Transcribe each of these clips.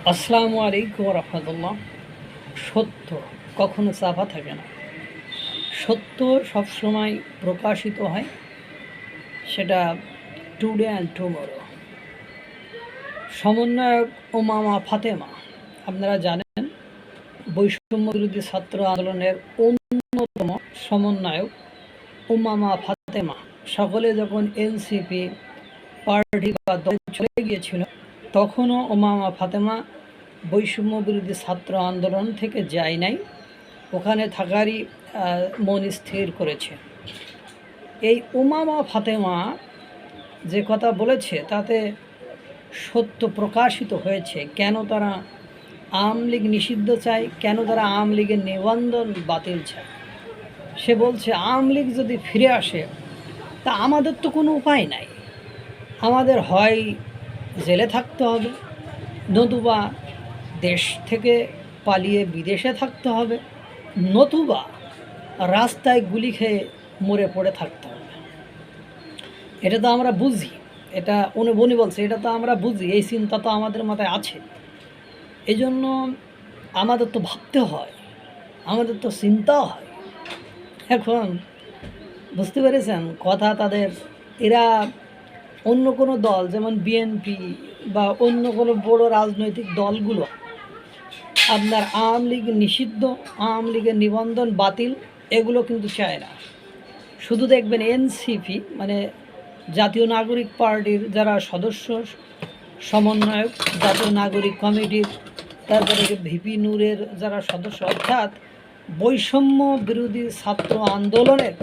আসসালামু আলাইকুম রহমতুল্লাহ। সত্য কখনো চাপা থাকে না, সত্য সবসময় প্রকাশিত হয়, সেটা টুডে অ্যান্ড টুমরো। সমন্বয়ক উমামা ফাতেমা, আপনারা জানেন বৈষম্য বিরোধী ছাত্র আন্দোলনের অন্যতম সমন্বয়ক উমামা ফাতেমা সকলে যখন এনসিপি পার্টি বা দলে চলে গিয়েছিল, তখনও উমামা ফাতেমা বৈষম্য বিরোধী ছাত্র আন্দোলন থেকে যায় নাই, ওখানে থাকারই মন স্থির করেছে। এই উমামা ফাতেমা যে কথা বলেছে তাতে সত্য প্রকাশিত হয়েছে। কেন তারা আওয়ামী লীগ নিষিদ্ধ চায়, কেন তারা আওয়ামী লীগের নিবন্ধন বাতিল চায়। সে বলছে আওয়ামী লীগ যদি ফিরে আসে তা আমাদের তো কোনো উপায় নাই, আমাদের হয় জেলে থাকতে হবে, নতুবা দেশ থেকে পালিয়ে বিদেশে থাকতে হবে, নতুবা রাস্তায় গুলি খেয়ে মরে পড়ে থাকতে হবে। এটা তো আমরা বুঝি, এটা উনি বলছে এটা তো আমরা বুঝি, এই চিন্তা তো আমাদের মাথায় আছে। এই জন্য আমাদের তো ভাবতে হয়, আমাদের তো চিন্তা হয়। এখন বুঝতে পেরেছেন কথা তাদের। এরা অন্য কোনো দল যেমন বিএনপি বা অন্য কোনো বড় রাজনৈতিক দলগুলো আপনার আওয়ামী লীগ নিষিদ্ধ, আওয়ামী লীগের নিবন্ধন বাতিল এগুলো কিন্তু চায় না। শুধু দেখবেন এনসিপি মানে জাতীয় নাগরিক পার্টির যারা সদস্য সমন্বয়ক, জাতীয় নাগরিক কমিটির, তারপরে ভিপি নূরের যারা সদস্য, অর্থাৎ বৈষম্য বিরোধী ছাত্র আন্দোলনের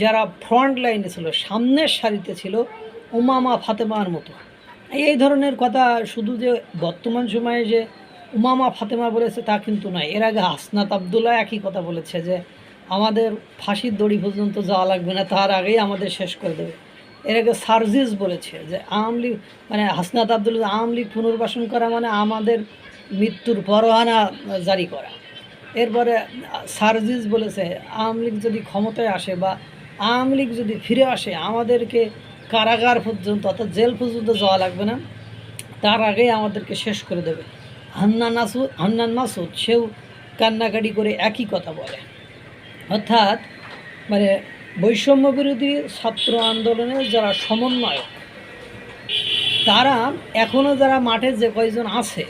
যারা ফ্রন্ট লাইনে ছিল, সামনের সারিতে ছিল, উমামা ফাতেমার মতো এই ধরনের কথা শুধু যে বর্তমান সময়ে যে উমামা ফাতেমা বলেছে তা কিন্তু নয়। এর আগে হাসনাত আবদুল্লাহ একই কথা বলেছে যে আমাদের ফাঁসির দড়ি পর্যন্ত যাওয়া লাগবে না, তার আগেই আমাদের শেষ করে দেবে। এর আগে সার্জিস বলেছে যে আওয়ামী লীগ মানে হাসনাত আবদুল্লাহ আওয়ামী লীগ পুনর্বাসন করা মানে আমাদের মৃত্যুর পরোয়ানা জারি করা। এরপরে সার্জিস বলেছে আওয়ামী লীগ যদি ক্ষমতায় আসে বা আওয়ামী লীগ যদি ফিরে আসে আমাদেরকে কারাগার পর্যন্ত অর্থাৎ জেল পর্যন্ত যাওয়া লাগবে না, তার আগেই আমাদেরকে শেষ করে দেবে। হান্নান মাসুদ সেও কান্নাকাটি করে একই কথা বলে। অর্থাৎ মানে বৈষম্য বিরোধী ছাত্র আন্দোলনের যারা সমন্বয়ক, তারা এখনও যারা মাঠে যে কয়জন আছে,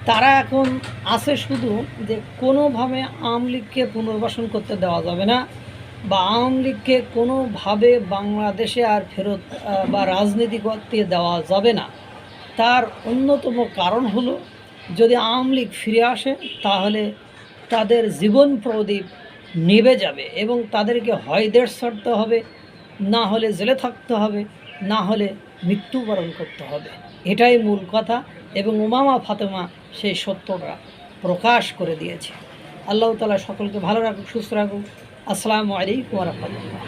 তারা এখন আছে শুধু যে কোনোভাবে আওয়ামী লীগকে পুনর্বাসন করতে দেওয়া যাবে না বা আওয়ামী লীগকে কোনোভাবে বাংলাদেশে আর ফেরত বা রাজনীতি করতে দেওয়া যাবে না। তার অন্যতম কারণ হলো যদি আওয়ামী লীগ ফিরে আসে তাহলে তাদের জীবন প্রদীপ নিভে যাবে এবং তাদেরকে হয় দেশ ছাড়তে হবে, না হলে জেলে থাকতে হবে, না হলে মৃত্যুবরণ করতে হবে। এটাই মূল কথা এবং উমামা ফাতেমা সেই সত্যটা প্রকাশ করে দিয়েছে। আল্লাহ তাআলা সকলকে ভালো রাখুক, সুস্থ রাখুক। আসসালামু আলাইকুম ওয়া রাহমাতুল্লাহ।